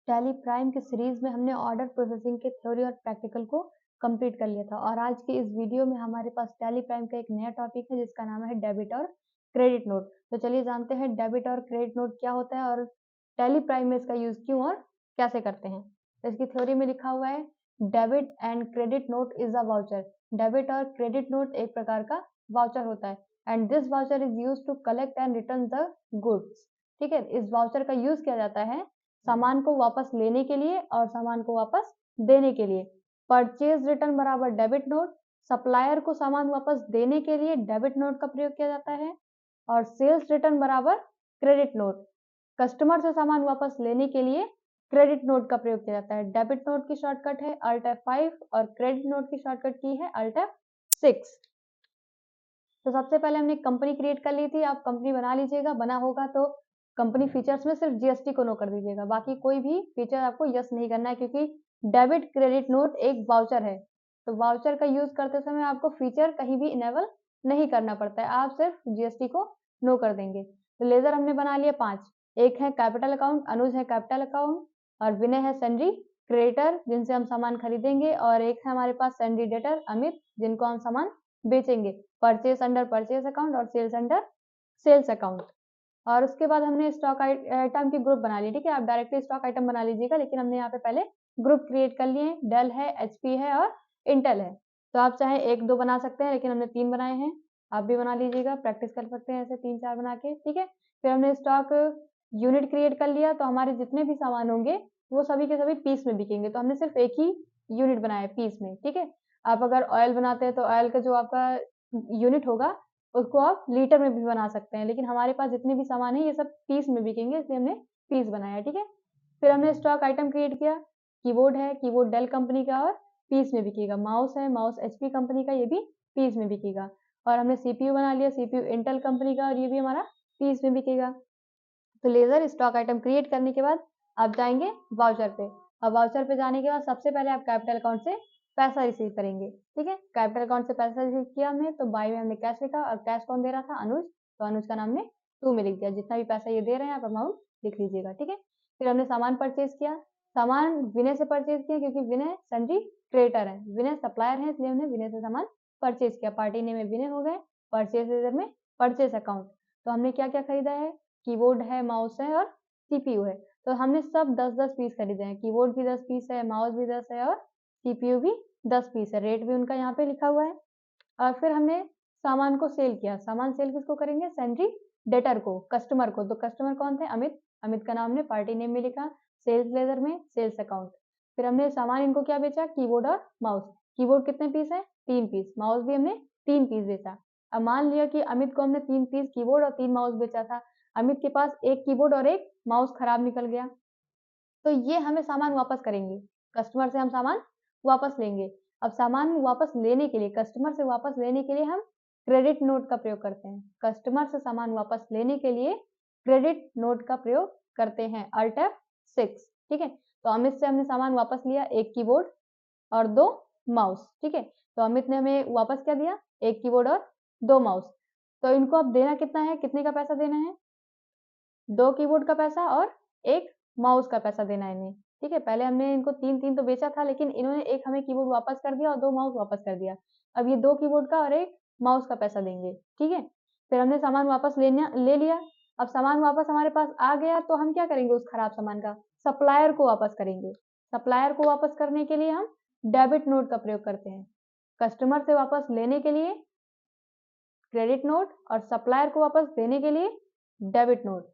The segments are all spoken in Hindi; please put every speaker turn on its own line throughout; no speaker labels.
टैली प्राइम की सीरीज में हमने ऑर्डर प्रोसेसिंग के थ्योरी और प्रैक्टिकल को कंप्लीट कर लिया था और आज के इस वीडियो में हमारे पास टैली प्राइम का एक नया टॉपिक है जिसका नाम है डेबिट और क्रेडिट नोट। तो चलिए जानते हैं डेबिट और क्रेडिट नोट क्या होता है और टैली प्राइम में इसका यूज क्यों और कैसे करते हैं। तो इसकी थ्योरी में लिखा हुआ है debit and credit note is a voucher. Debit और क्रेडिट नोट एक प्रकार का वाउचर होता है and this voucher is use to collect and return the goods. ठीक है, इस वाउचर का यूज किया जाता है सामान को वापस लेने के लिए और सामान को वापस देने के लिए। परचेज रिटर्न बराबर डेबिट नोट, सप्लायर को सामान वापस देने के लिए डेबिट नोट का प्रयोग किया जाता है और सेल्स रिटर्न बराबर क्रेडिट नोट, कस्टमर से सामान वापस लेने के लिए क्रेडिट नोट का प्रयोग किया जाता है। डेबिट नोट की शॉर्टकट है अल्ट F5 और क्रेडिट नोट की शॉर्टकट की है अल्ट F6। तो सबसे पहले हमने कंपनी क्रिएट कर ली थी, आप कंपनी बना लीजिएगा, बना होगा तो कंपनी फीचर्स में सिर्फ जीएसटी को नो कर दीजिएगा, बाकी कोई भी फीचर आपको यस नहीं करना है क्योंकि डेबिट क्रेडिट नोट एक वाउचर है। तो वाउचर का यूज करते समय आपको फीचर कहीं भी इनेबल नहीं करना पड़ता है, आप सिर्फ जीएसटी को नो कर देंगे। तो लेजर हमने बना लिया 5, एक है कैपिटल अकाउंट, अनुज है कैपिटल अकाउंट और विनय है सैंडी क्रेडिटर जिनसे हम सामान खरीदेंगे और एक है हमारे पास सैंडी डेटर अमित जिनको हम सामान बेचेंगे। परचेस अंडर परचेस अकाउंट और सेल्स अंडर सेल्स अकाउंट। और उसके बाद हमने स्टॉक आइटम की ग्रुप बना ली। ठीक है, आप डायरेक्टली स्टॉक आइटम बना लीजिएगा लेकिन हमने यहाँ पे पहले ग्रुप क्रिएट कर लिए। डेल है, एचपी है और इंटेल है। तो आप चाहे 1-2 बना सकते हैं लेकिन हमने 3 बनाए हैं, आप भी बना लीजिएगा, प्रैक्टिस कर सकते हैं ऐसे 3-4 बना के। ठीक है, फिर हमने स्टॉक यूनिट क्रिएट कर लिया तो हमारे जितने भी सामान होंगे वो सभी के सभी पीस में बिकेंगे, तो हमने सिर्फ एक ही यूनिट बनाया पीस में। ठीक है, आप अगर ऑयल बनाते हैं तो ऑयल का जो आपका यूनिट होगा उसको आप लीटर में भी बना सकते हैं, लेकिन हमारे पास जितने भी सामान है ये सब पीस में बिकेंगे इसलिए हमने पीस बनाया। ठीक है, फिर हमने स्टॉक आइटम क्रिएट किया। कीबोर्ड है, कीबोर्ड डेल कंपनी का और पीस में बिकेगा। माउस है, माउस एचपी कंपनी का, ये भी पीस में बिकेगा। और हमने सीपीयू बना लिया, सीपीयू इंटेल कंपनी का और ये भी हमारा पीस में बिकेगा। तो लेजर स्टॉक आइटम क्रिएट करने के बाद आप जाएंगे वाउचर पे और वाउचर पे जाने के बाद सबसे पहले आप कैपिटल अकाउंट से पैसा रिसीव करेंगे। ठीक है, कैपिटल अकाउंट से पैसा रिसीव किया हमने तो बाय में हमने कैश लिखा और कैश कौन दे रहा था, अनुज, तो अनुज का नाम हमने 2 में लिख दिया। जितना भी पैसा ये दे रहे हैं आप अमाउंट लिख लीजिएगा। ठीक है, फिर हमने सामान परचेज किया, सामान विनय से परचेज किया क्योंकि विनय सन्ड्री क्रेडिटर है, विनय सप्लायर है इसलिए हमने विनय से सामान परचेज किया। पार्टी नेम में विनय हो गए, परचेज लेजर में परचेज अकाउंट। तो हमने क्या क्या खरीदा है, कीबोर्ड है, माउस है और सीपीयू है। तो हमने सब 10-10 पीस खरीदे हैं, कीबोर्ड भी 10 पीस है, माउस भी 10 है और सीपीयू भी 10 पीस है। रेट भी उनका यहाँ पे लिखा हुआ है। और फिर हमने सामान को सेल किया। सामान सेल किसको करेंगे, सैंड्री डेटर को, कस्टमर को। तो कस्टमर कौन थे, अमित, अमित का नाम हमने पार्टी नेम में लिखा, सेल्स लेजर में सेल्स अकाउंट। फिर हमने सामान इनको क्या बेचा, कीबोर्ड और माउस। कीबोर्ड कितने पीस है, 3 पीस, माउस भी हमने 3 पीस बेचा। अब मान लिया कि अमित को हमने 3 पीस कीबोर्ड और 3 माउस बेचा था, अमित के पास एक कीबोर्ड और एक माउस खराब निकल गया, तो ये हमें सामान वापस करेंगे, कस्टमर से हम सामान वापस लेंगे। अब सामान वापस लेने के लिए, कस्टमर से वापस लेने के लिए हम क्रेडिट नोट का प्रयोग करते हैं। कस्टमर से सामान वापस लेने के लिए क्रेडिट नोट का प्रयोग करते हैं, अल्ट F6। ठीक है, तो अमित से हमने सामान वापस लिया, एक कीबोर्ड और 2 माउस। ठीक है, तो अमित ने हमें वापस क्या दिया, एक कीबोर्ड और 2 माउस। तो इनको अब देना कितना है, कितने का पैसा देना है, 2 कीबोर्ड का पैसा और 1 माउस का पैसा देना है इन्हें। ठीक है, पहले हमने इनको 3-3 तो बेचा था लेकिन इन्होंने एक हमें कीबोर्ड वापस कर दिया और 2 माउस वापस कर दिया। अब ये 2 कीबोर्ड का और 1 माउस का पैसा देंगे। ठीक है, फिर हमने सामान वापस ले लिया। अब सामान वापस हमारे पास आ गया तो हम क्या करेंगे, उस खराब सामान का सप्लायर को वापस करेंगे। सप्लायर को वापस करने के लिए हम डेबिट नोट का प्रयोग करते हैं। कस्टमर से वापस लेने के लिए क्रेडिट नोट और सप्लायर को वापस देने के लिए डेबिट नोट।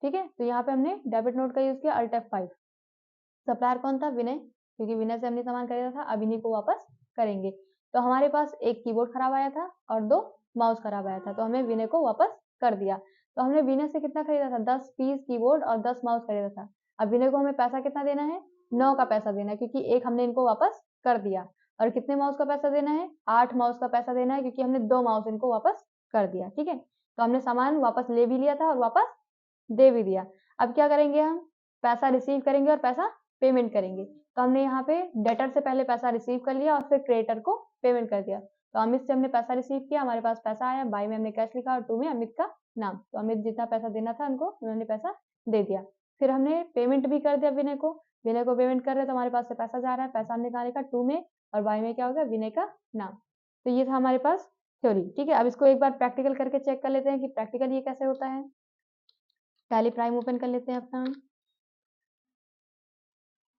ठीक है, तो यहाँ पे हमने डेबिट नोट का यूज किया, अल्ट F5। सप्लायर कौन था, विनय, क्योंकि विनय से हमने सामान खरीदा था, अब इन्हीं को वापस करेंगे। तो हमारे पास एक कीबोर्ड खराब आया था और 2 माउस खराब आया था, तो हमें विनय को वापस कर दिया। तो हमने विनय से कितना खरीदा था, 10 पीस कीबोर्ड और 10 माउस खरीदा था। अब विनय को हमें पैसा कितना देना है, 9 का पैसा देना है क्योंकि एक हमने इनको वापस कर दिया। और कितने माउस का पैसा देना है, 8 माउस का पैसा देना है क्योंकि हमने 2 माउस इनको वापस कर दिया। ठीक है, तो हमने सामान वापस ले भी लिया था और वापस दे भी दिया। अब क्या करेंगे, हम पैसा रिसीव करेंगे और पैसा पेमेंट करेंगे। तो हमने यहाँ पे डेटर से पहले पैसा रिसीव कर लिया और फिर क्रेडिटर को पेमेंट कर दिया। तो अमित से हमने पैसा रिसीव किया, हमारे पास पैसा आया, बाय में हमने कैश लिखा और 2 में अमित का नाम। तो अमित जितना पैसा देना था उनको उन्होंने पैसा दे दिया। फिर हमने पेमेंट भी कर दिया विनय को पेमेंट कर रहे तो हमारे पास से पैसा जा रहा है, पैसा हमने कहाँ लिखा टू में, और बाय में क्या होगा विनय का नाम। तो ये था हमारे पास थ्योरी। ठीक है, अब इसको एक बार प्रैक्टिकल करके चेक कर लेते हैं कि प्रैक्टिकल ये कैसे होता है। टैली प्राइम ओपन कर लेते हैं अपना।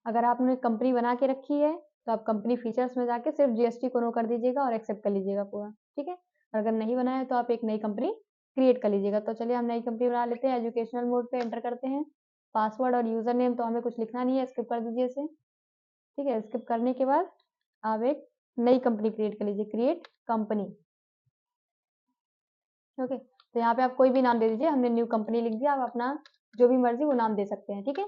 अगर आपने कंपनी बना के रखी है तो आप कंपनी फीचर्स में जाके सिर्फ जीएसटी को नो कर दीजिएगा और एक्सेप्ट कर लीजिएगा पूरा। ठीक है, और अगर नहीं बनाया है तो आप एक नई कंपनी क्रिएट कर लीजिएगा। तो चलिए हम नई कंपनी बना लेते हैं। एजुकेशनल मोड पे एंटर करते हैं। पासवर्ड और यूजर नेम तो हमें कुछ लिखना नहीं है, स्किप कर दीजिए इसे। ठीक है, स्किप करने के बाद आप एक नई कंपनी क्रिएट कर लीजिए, क्रिएट कंपनी। ओके, तो यहाँ पे आप कोई भी नाम दे दीजिए। हमने न्यू कंपनी लिख दिया, आप अपना जो भी मर्जी वो नाम दे सकते हैं। ठीक है,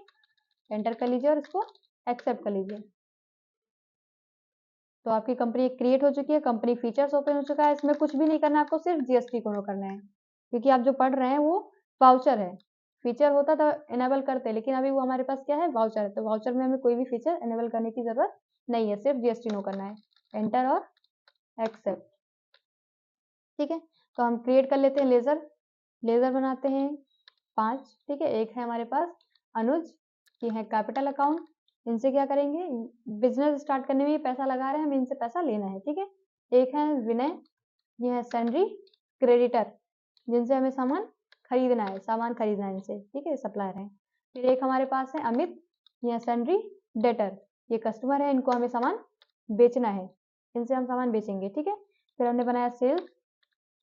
एंटर कर लीजिए और इसको एक्सेप्ट कर लीजिए। तो आपकी कंपनी क्रिएट हो चुकी है, कंपनी फीचर्स ओपन हो चुका है। इसमें कुछ भी नहीं करना है आपको, सिर्फ जीएसटी को नो करना है, क्योंकि आप जो पढ़ रहे हैं वो वाउचर है। फीचर होता तो इनेबल करते, लेकिन अभी वो हमारे पास क्या है, वाउचर है। तो वाउचर में हमें कोई भी फीचर इनेबल करने की जरूरत नहीं है, सिर्फ जीएसटी नो करना है। एंटर और एक्सेप्ट। ठीक है, तो हम क्रिएट कर लेते हैं लेजर बनाते हैं 5। ठीक है, एक है हमारे पास अनुज, ये है कैपिटल अकाउंट। इनसे क्या करेंगे, बिजनेस स्टार्ट करने में ये पैसा लगा रहे हैं, हमें इनसे पैसा लेना है। ठीक है, एक है विनय, ये है सैलरी क्रेडिटर, जिनसे हमें सामान खरीदना है इनसे। ठीक है, सप्लायर है। फिर एक हमारे पास है अमित, ये है सैलरी डेटर, ये कस्टमर है, इनको हमें सामान बेचना है, इनसे हम सामान बेचेंगे। ठीक है, फिर हमने बनाया सेल्स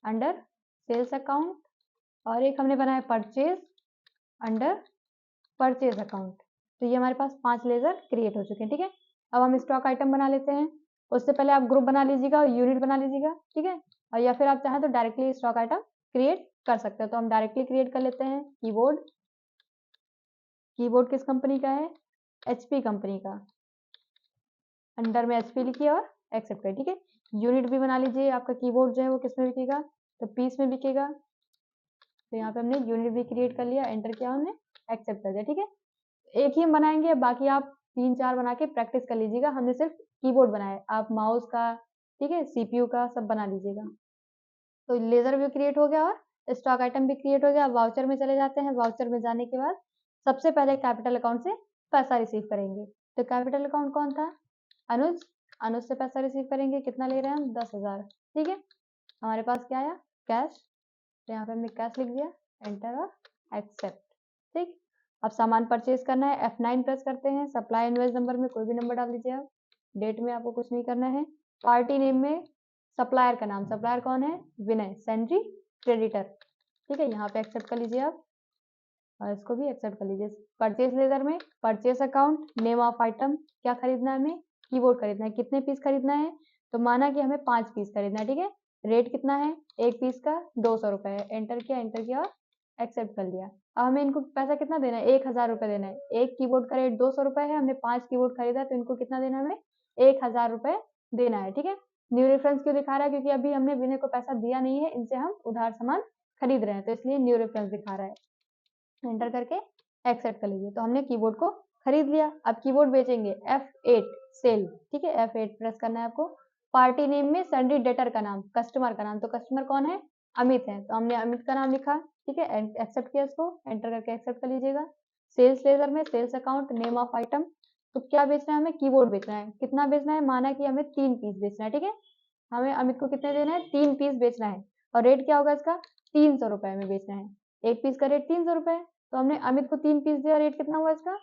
अंडर सेल्स अकाउंट, और एक हमने बनाया परचेज अंडर परचेज अकाउंट। तो ये हमारे पास 5 लेजर क्रिएट हो चुके हैं। ठीक है, अब हम स्टॉक आइटम बना लेते हैं। उससे पहले आप ग्रुप बना लीजिएगा और यूनिट बना लीजिएगा। ठीक है, और या फिर आप चाहें तो डायरेक्टली स्टॉक आइटम क्रिएट कर सकते हो। तो हम डायरेक्टली क्रिएट कर लेते हैं। कीबोर्ड किस कंपनी का है, एचपी कंपनी का। अंडर में एचपी लिखिए और एक्सेप्ट करिए। ठीक है, यूनिट भी बना लीजिए। आपका कीबोर्ड जो है वो किस में बिकेगा, तो पीस में बिकेगा। तो यहाँ पे हमने यूनिट भी क्रिएट कर लिया, एंटर किया हमने, एक्सेप्ट कर दिया। ठीक है, एक ही हम बनाएंगे, बाकी आप 3-4 बना के प्रैक्टिस कर लीजिएगा। हमने सिर्फ कीबोर्ड बनाया है, आप माउस का, ठीक है, सीपीयू का सब बना लीजिएगा। तो लेजर भी क्रिएट हो गया और स्टॉक आइटम भी क्रिएट हो गया। वाउचर में चले जाते हैं। वाउचर में जाने के बाद सबसे पहले कैपिटल अकाउंट से पैसा रिसीव करेंगे। तो कैपिटल अकाउंट कौन था, अनुज। अनुज से पैसा रिसीव करेंगे, कितना ले रहे हैं हम, 10,000। ठीक है, हमारे पास क्या आया, कैश। तो यहाँ पे हमने कैश लिख दिया, एंटर और एक्सेप्ट। ठीक, अब सामान परचेज करना है, F9 प्रेस करते हैं। सप्लाई इनवॉइस नंबर में कोई भी नंबर डाल दीजिए आप। डेट में आपको कुछ नहीं करना है। पार्टी नेम में सप्लायर का नाम, सप्लायर कौन है, विनय, सैलरी क्रेडिटर। ठीक है, यहाँ पे एक्सेप्ट कर लीजिए आप, और इसको भी एक्सेप्ट कर लीजिए। परचेज लेजर में purchase account, name of item, क्या खरीदना है हमें, कीबोर्ड खरीदना है, कितने पीस खरीदना है, तो माना कि हमें 5 पीस खरीदना है। ठीक है, रेट कितना है, एक पीस का 200 रुपए है। एंटर किया और एक्सेप्ट कर लिया। अब हमें इनको पैसा कितना देना है, 1000 रुपए देना है। एक कीबोर्ड का रेट 200 रुपए है, हमने 5 कीबोर्ड खरीदा, तो इनको कितना देना है, हमें 1000 रुपए देना है। ठीक है, न्यू रेफरेंस क्यों दिखा रहा है, क्योंकि अभी हमने विनय को पैसा दिया नहीं है, इनसे हम उधार सामान खरीद रहे हैं, तो इसलिए न्यू रेफरेंस दिखा रहा है। एंटर करके एक्सेप्ट कर लीजिए। तो हमने कीबोर्ड को खरीद लिया। अब कीबोर्ड बेचेंगे, F8 सेल। ठीक है, F8 प्रेस करना है आपको। पार्टी नेम में सैलरी डेटर का नाम, कस्टमर का नाम, तो कस्टमर कौन है, अमित है, तो हमने अमित का नाम लिखा। ठीक है, एक्सेप्ट किया इसको, एंटर करके एक्सेप्ट कर लीजिएगा। सेल्स लेजर में sales account, name of item, तो क्या बेचना है हमें, कीबोर्ड बेचना है। कितना बेचना है, माना कि हमें 3 पीस बेचना है। ठीक है, हमें अमित को कितने देना है, 3 पीस बेचना है, और रेट क्या होगा इसका, 300 रुपए में बेचना है। एक पीस का रेट 300 रुपए, तो हमने अमित को 3 पीस दिया, रेट कितना हुआ इसका,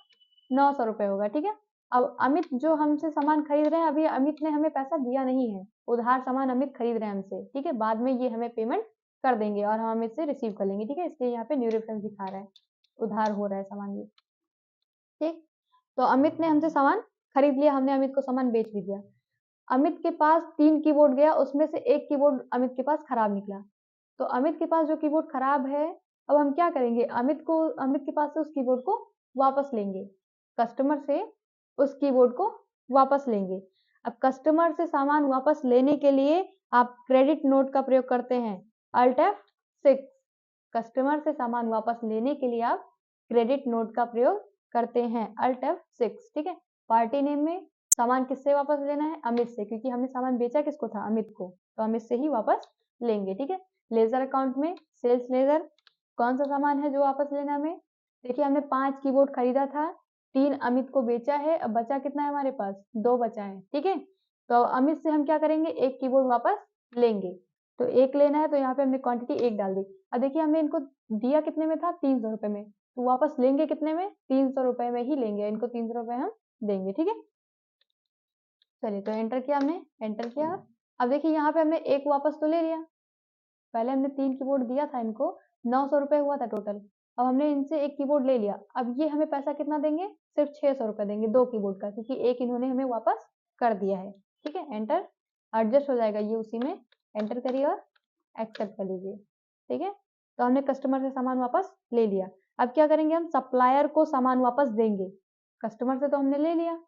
900 रुपए होगा। ठीक है, अब अमित जो हमसे सामान खरीद रहे हैं, अभी अमित ने हमें पैसा दिया नहीं है, उधार सामान अमित खरीद रहे हैं हमसे। ठीक है, बाद में ये हमें पेमेंट कर देंगे और हम अमित से रिसीव कर लेंगे। ठीक है, इसलिए यहाँ पे न्यू रेफरेंस दिखा रहा है, उधार हो रहा है सामान ये। ठीक, तो अमित ने हमसे सामान खरीद लिया, हमने अमित को सामान बेच भी दिया। अमित के पास 3 कीबोर्ड गया, उसमें से एक कीबोर्ड अमित के पास खराब निकला। तो अमित के पास जो कीबोर्ड खराब है, अब हम क्या करेंगे, अमित के पास से उस कीबोर्ड को वापस लेंगे, कस्टमर से उस कीबोर्ड को वापस लेंगे। अब कस्टमर से सामान वापस लेने के लिए आप क्रेडिट नोट का प्रयोग करते हैं, Alt F6। कस्टमर से सामान वापस लेने के लिए आप क्रेडिट नोट का प्रयोग करते हैं, Alt F6। ठीक है, पार्टी नेम में सामान किससे वापस लेना है, अमित से, क्योंकि हमने सामान बेचा किसको था, अमित को, तो अमित से ही वापस लेंगे। ठीक है, लेजर अकाउंट में सेल्स लेजर, कौन सा सामान है जो वापस लेना हमें, देखिए हमने 5 कीबोर्ड खरीदा था, 3 अमित को बेचा है, अब बचा कितना है हमारे पास? 2 बचा है, ठीक है? तो अमित से हम क्या करेंगे? 1 कीबोर्ड वापस लेंगे। तो 1 लेना है तो यहाँ पे हमने क्वांटिटी 1 डाल दी। अब देखिए हमने इनको दिया कितने में था? 300 रुपए में। तो वापस लेंगे कितने में? 300 रुपए में ही लेंगे, इनको 300 रुपए हम देंगे, ठीक है? चलिए तो एंटर किया हमने, एंटर किया। अब देखिए यहाँ पे हमने 1 वापस तो ले लिया। पहले हमने 3 कीबोर्ड दिया था इनको, 900 रुपए हुआ था टोटल। अब हमने इनसे 1 कीबोर्ड ले लिया। अब ये हमें पैसा कितना देंगे? सिर्फ 600 रुपए देंगे 2 कीबोर्ड का, क्योंकि 1 इन्होंने हमें वापस कर दिया है। ठीक है, एंटर। एडजस्ट हो जाएगा ये उसी में, एंटर करिए और एक्सेप्ट कर लीजिए। ठीक है, तो हमने कस्टमर से सामान वापस ले लिया। अब क्या करेंगे? हम सप्लायर को सामान वापस देंगे। कस्टमर से तो हमने ले लिया,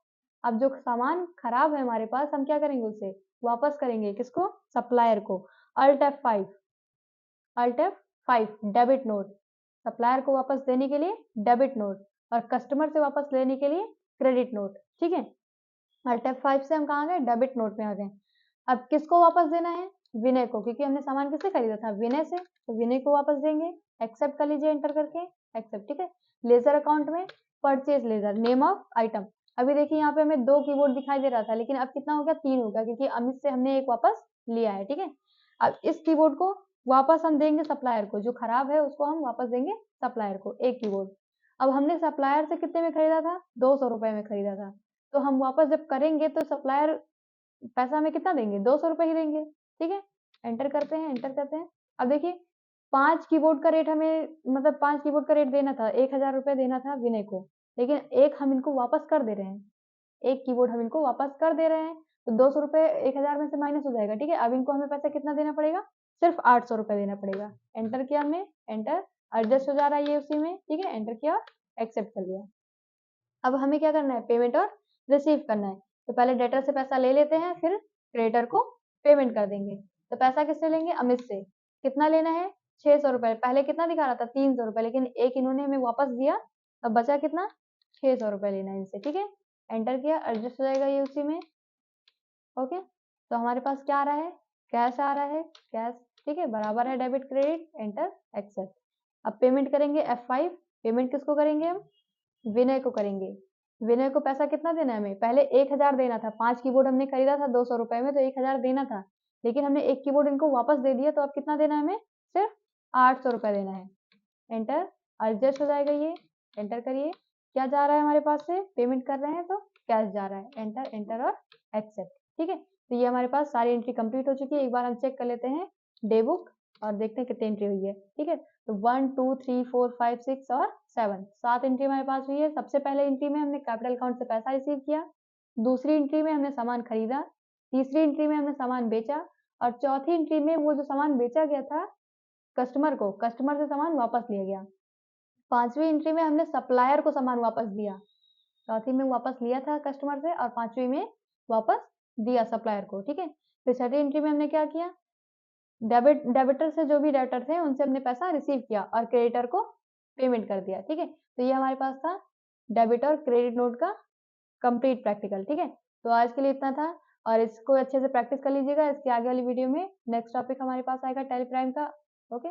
अब जो सामान खराब है हमारे पास, हम क्या करेंगे? उसे वापस करेंगे। किसको? सप्लायर को। Alt F5, alt F5 debit note. Supplier को वापस देने के लिए डेबिट नोट और कस्टमर से वापस लेने के लिए क्रेडिट नोट। ठीक है, अल्ट F5 से हम कहाँ गए? डेबिट नोट में आ गए। अब किसको वापस देना है? विनय को, क्योंकि हमने सामान किससे खरीदा था? विनय से, तो विनय को वापस देंगे। एक्सेप्ट कर लीजिए एंटर करके, एक्सेप्ट। ठीक है, लेजर अकाउंट में purchase laser, name of item. अभी देखिए यहाँ पे हमें 2 कीबोर्ड दिखाई दे रहा था, लेकिन अब कितना हो गया? 3 हो गया, क्योंकि अमित से हमने 1 वापस लिया है। ठीक है, अब इस कीबोर्ड को वापस हम देंगे सप्लायर को, जो खराब है उसको हम वापस देंगे सप्लायर को, 1 कीबोर्ड। अब हमने सप्लायर से कितने में खरीदा था? 200 रुपए में खरीदा था, तो हम वापस जब करेंगे तो सप्लायर पैसा हमें कितना देंगे? 200 रुपए ही देंगे। ठीक है, एंटर करते हैं, एंटर करते हैं। अब देखिए 5 कीबोर्ड का रेट हमें, मतलब 5 कीबोर्ड का रेट देना था, 1000 रुपए देना था विनय को, लेकिन एक हम इनको वापस कर दे रहे हैं। 1 कीबोर्ड हम इनको वापस कर दे रहे हैं, तो 200 रुपए 1000 में से माइनस हो जाएगा। ठीक है, अब इनको हमें पैसा कितना देना पड़ेगा? सिर्फ 800 रुपए देना पड़ेगा। एंटर किया हमने, एंटर। एडजस्ट हो जा रहा है ये उसी में। ठीक है, एंटर किया, एक्सेप्ट कर लिया। अब हमें क्या करना है? पेमेंट और रिसीव करना है। तो पहले डेटर से पैसा ले लेते हैं, फिर क्रेडिटर को पेमेंट कर देंगे। तो पैसा किससे लेंगे? अमित से। कितना लेना है? 600 रुपए। पहले कितना दिखा रहा था? 300 रुपए, लेकिन 1 इन्होंने हमें वापस दिया। अब बचा कितना? 600 रुपए लेना है इनसे। ठीक है, एंटर किया, एडजस्ट हो जाएगा ये उसी में। ओके, तो हमारे पास क्या आ रहा है? कैश आ रहा है, कैश। ठीक है, बराबर है डेबिट क्रेडिट, एंटर, एक्सेप्ट। अब पेमेंट करेंगे F5। पेमेंट किसको करेंगे हम? विनय को करेंगे। विनय को पैसा कितना देना है हमें? पहले 1000 देना था, 5 कीबोर्ड हमने खरीदा था 200 रुपए में, तो 1000 देना था, लेकिन हमने 1 कीबोर्ड इनको वापस दे दिया, तो अब कितना देना है हमें? सिर्फ 800 रुपए देना है। एंटर, एडजस्ट हो जाएगा ये, एंटर करिए। क्या जा रहा है हमारे पास से? पेमेंट कर रहे हैं तो कैश जा रहा है। एंटर, एंटर और एक्सेप्ट। ठीक है, तो ये हमारे पास सारी एंट्री कंप्लीट हो चुकी है। एक बार हम चेक कर लेते हैं डे बुक और देखते हैं कितनी एंट्री हुई है। ठीक है, तो 1 2 3 4 5 6 और 7, 7 एंट्री हमारे पास हुई है। सबसे पहले एंट्री में हमने कैपिटल अकाउंट से पैसा रिसीव किया, दूसरी एंट्री में हमने सामान खरीदा, तीसरी एंट्री में हमने सामान बेचा, और चौथी एंट्री में वो जो सामान बेचा गया था कस्टमर को, कस्टमर से सामान वापस लिया गया। पांचवी एंट्री में हमने सप्लायर को सामान वापस दिया, चौथी में वापस लिया था कस्टमर से, और पांचवी में वापस दिया सप्लायर को। ठीक है, फिर छठी एंट्री में हमने क्या किया? डेबिटर से जो भी डेबिटर थे उनसे हमने पैसा रिसीव किया और क्रेडिटर को पेमेंट कर दिया। ठीक है, तो ये हमारे पास था डेबिट और क्रेडिट नोट का कंप्लीट प्रैक्टिकल। ठीक है, तो आज के लिए इतना था, और इसको अच्छे से प्रैक्टिस कर लीजिएगा। इसके आगे वाली वीडियो में नेक्स्ट टॉपिक हमारे पास आएगा टैली प्राइम का। ओके।